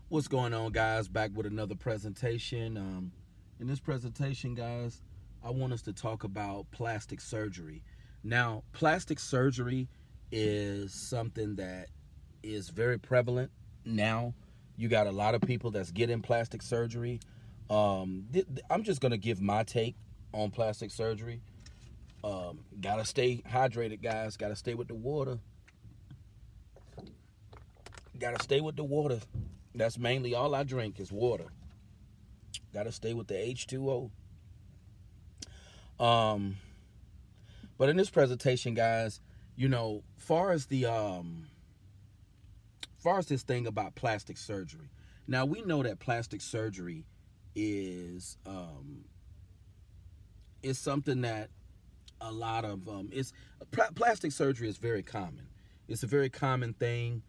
What's going on, guys? Back with another presentation. In this presentation, guys, I want us to talk about plastic surgery. Now, plastic surgery is something that is very prevalent now. You got a lot of people that's getting plastic surgery. I'm just gonna give my take on plastic surgery. Gotta stay hydrated, guys. Gotta stay with the water. Gotta stay with the water. That's mainly all I drink is water. Gotta stay with the H2O. Um, but in this presentation, guys, far as far as this thing about plastic surgery. Now we know that plastic surgery is is something that a lot of plastic surgery is very common. It's a very common thing.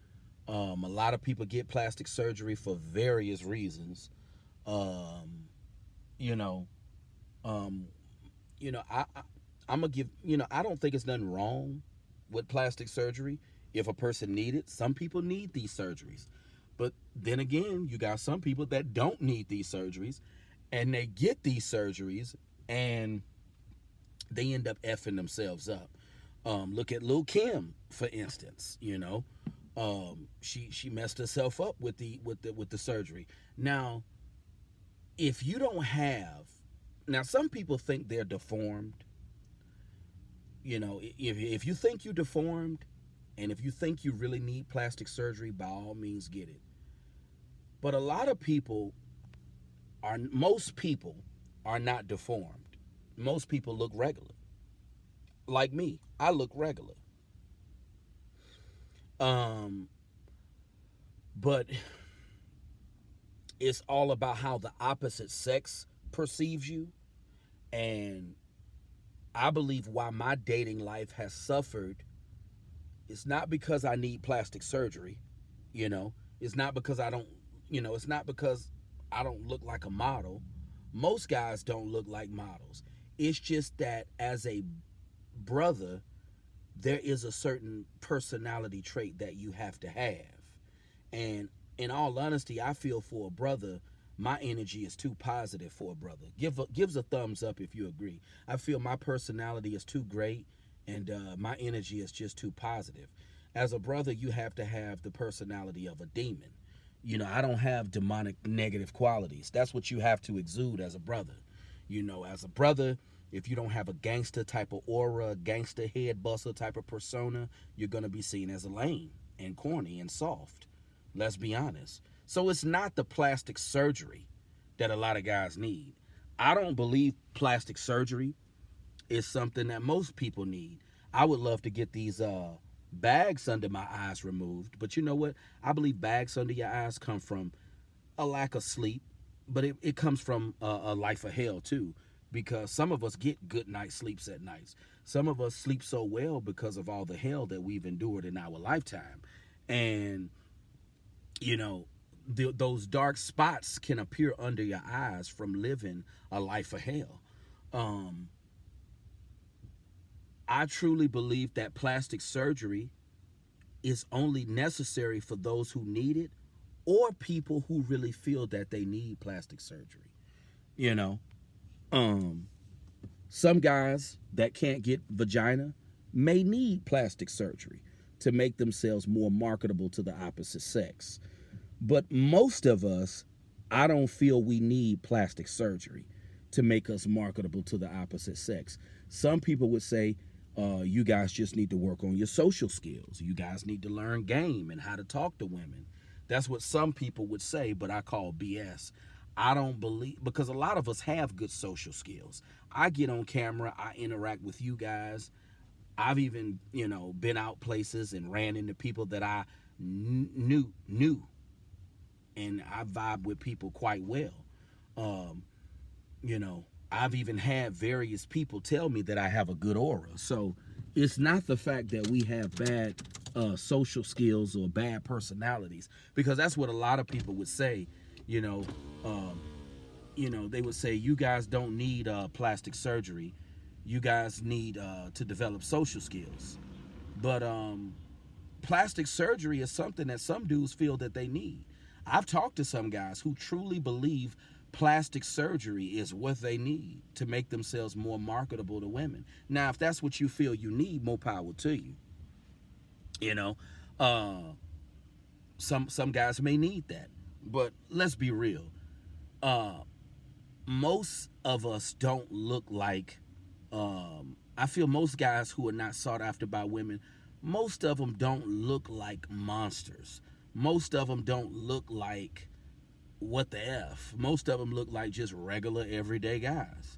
A lot of people get plastic surgery for various reasons. Um, you know, um, I'm gonna give. I don't think it's nothing wrong with plastic surgery if a person need it. Some people need these surgeries, but then again, you got some people that don't need these surgeries, and they get these surgeries, and they end up effing themselves up. Look at Lil Kim, for instance. She messed herself up with the surgery. Now, if you don't have, now some people think they're deformed. If you think you're deformed, and if you think you really need plastic surgery, by all means get it. But a lot of people most people are not deformed. Most people look regular. Like me, I look regular. Um, but it's all about how the opposite sex perceives you. And I believe why my dating life has suffered is not because I need plastic surgery, you know. It's not because I don't, it's not because I don't look like a model. Most guys don't look like models. It's just that as a brother, there is a certain personality trait that you have to have. And in all honesty, I feel for a brother, my energy is too positive for a brother. Gives a thumbs up if you agree. I feel my personality is too great, and my energy is just too positive. As a brother, you have to have the personality of a demon. I don't have demonic negative qualities. That's what you have to exude as a brother. As a brother, if you don't have a gangster type of aura, gangster head buster type of persona, you're going to be seen as a lame and corny and soft. Let's be honest. So it's not the plastic surgery that a lot of guys need. I don't believe plastic surgery is something that most people need. I would love to get these bags under my eyes removed, but you know what? I believe bags under your eyes come from a lack of sleep, but it comes from a life of hell too, because some of us get good night sleeps at nights. Some of us sleep so well because of all the hell that we've endured in our lifetime. And you know those dark spots can appear under your eyes from living a life of hell. um, I truly believe that plastic surgery is only necessary for those who need it, or people who really feel that they need plastic surgery. you know um, some guys that can't get vagina may need plastic surgery to make themselves more marketable to the opposite sex. But most of us, I don't feel we need plastic surgery to make us marketable to the opposite sex. Some people would say, you guys just need to work on your social skills. You guys need to learn game and how to talk to women. That's what some people would say, but I call BS. I don't believe, because a lot of us have good social skills. I get on camera, I interact with you guys. I've even, been out places and ran into people that I knew, and I vibe with people quite well. Um, you know, I've even had various people tell me that I have a good aura. So it's not the fact that we have bad social skills or bad personalities, because that's what a lot of people would say. You know, um, they would say you guys don't need plastic surgery. You guys need to develop social skills. But plastic surgery is something that some dudes feel that they need. I've talked to some guys who truly believe plastic surgery is what they need to make themselves more marketable to women. Now, if that's what you feel you need, more power to you. You know, uh, some guys may need that, but let's be real. Uh, Most of us don't look like. I feel most guys who are not sought after by women, most of them don't look like monsters. Most of them don't look like what the F. Most of them look like just regular everyday guys.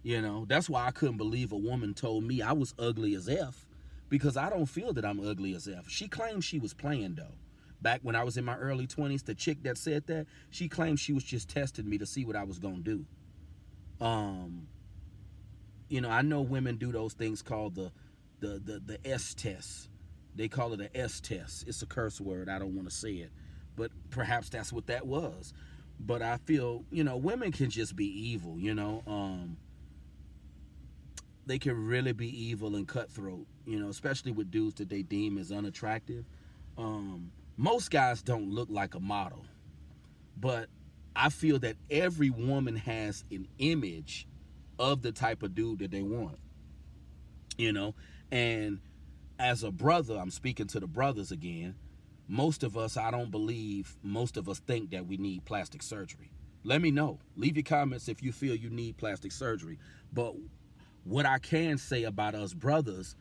You know, that's why I couldn't believe a woman told me I was ugly as F, because I don't feel that I'm ugly as F. She claimed she was playing though. Back when I was in my early 20s, the chick that said that, she claimed she was just testing me to see what I was going to do. Um, I know women do those things called the S test. They call it a S test. It's a curse word. I don't want to say it, but perhaps that's what that was. But I feel, women can just be evil. They can really be evil and cutthroat. Especially with dudes that they deem as unattractive. Most guys don't look like a model, but I feel that every woman has an image of the type of dude that they want. you know. And as a brother, I'm speaking to the brothers again. Most of us, I don't believe, most of us think that we need plastic surgery. Let me know. Leave your comments if you feel you need plastic surgery. But what I can say about us brothers,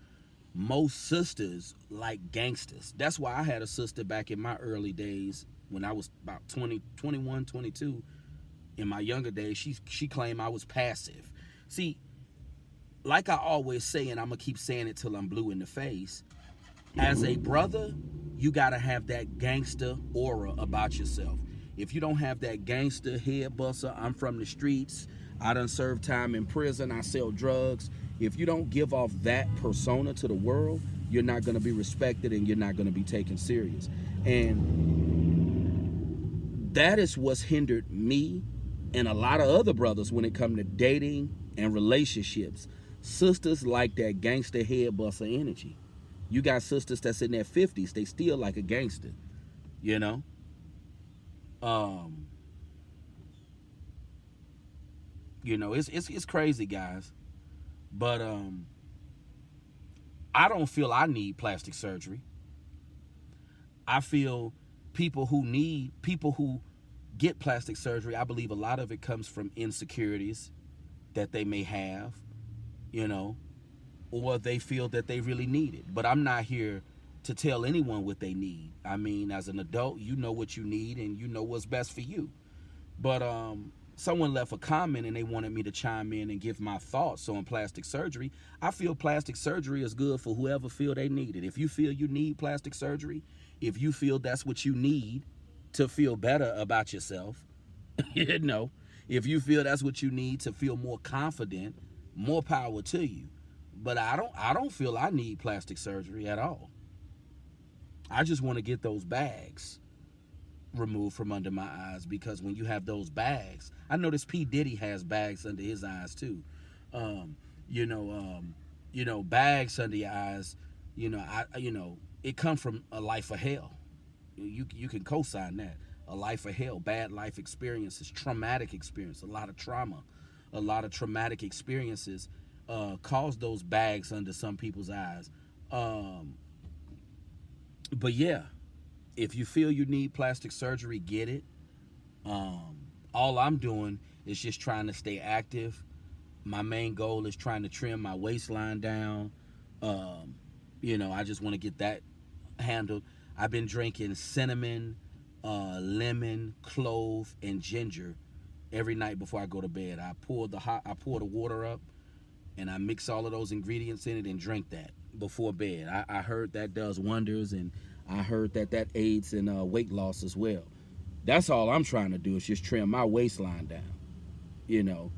most sisters like gangsters. That's why I had a sister back in my early days when I was about 20, 21, 22. In my younger days, she claimed I was passive. See, like I always say, and I'm going to keep saying it till I'm blue in the face, as a brother, you got to have that gangster aura about yourself. If you don't have that gangster head buster, I'm from the streets, I done served time in prison, I sell drugs. If you don't give off that persona to the world, you're not going to be respected and you're not going to be taken serious. And that is what's hindered me and a lot of other brothers when it comes to dating and relationships. Sisters like that gangster head buster energy. You got sisters that's in their 50s, they still like a gangster, you know? Um, it's crazy, guys. But I don't feel I need plastic surgery. I feel people who get plastic surgery, I believe a lot of it comes from insecurities that they may have, you know, or they feel that they really need it. But I'm not here to tell anyone what they need. I mean, as an adult, you know what you need and you know what's best for you. But someone left a comment and they wanted me to chime in and give my thoughts on plastic surgery. I feel plastic surgery is good for whoever feel they need it. If you feel you need plastic surgery, if you feel that's what you need to feel better about yourself, you know, if you feel that's what you need to feel more confident, more power to you. But I don't feel I need plastic surgery at all. I just want to get those bags removed from under my eyes, because when you have those bags, I notice P Diddy has bags under his eyes too. Um, you know, bags under your eyes. It comes from a life of hell. You can co-sign that. A life of hell, bad life experiences, traumatic experience, a lot of trauma, a lot of traumatic experiences cause those bags under some people's eyes. But yeah, if you feel you need plastic surgery, get it. All I'm doing is just trying to stay active. My main goal is trying to trim my waistline down. I just want to get that handled. I've been drinking cinnamon, lemon, clove, and ginger every night before I go to bed. I pour the water up, and I mix all of those ingredients in it and drink that before bed. I heard that does wonders, and I heard that aids in weight loss as well. That's all I'm trying to do is just trim my waistline down. You know,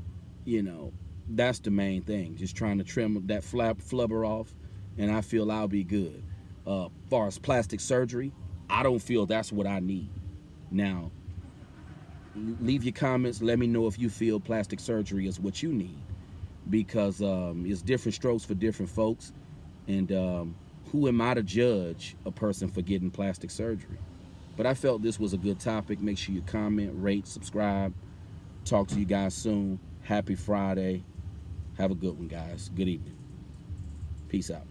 you know, that's the main thing. Just trying to trim that flubber off, and I feel I'll be good. Far as plastic surgery, I don't feel that's what I need. Now, leave your comments. Let me know if you feel plastic surgery is what you need, because it's different strokes for different folks. And who am I to judge a person for getting plastic surgery? But I felt this was a good topic. Make sure you comment, rate, subscribe. Talk to you guys soon. Happy Friday. Have a good one, guys. Good evening. Peace out.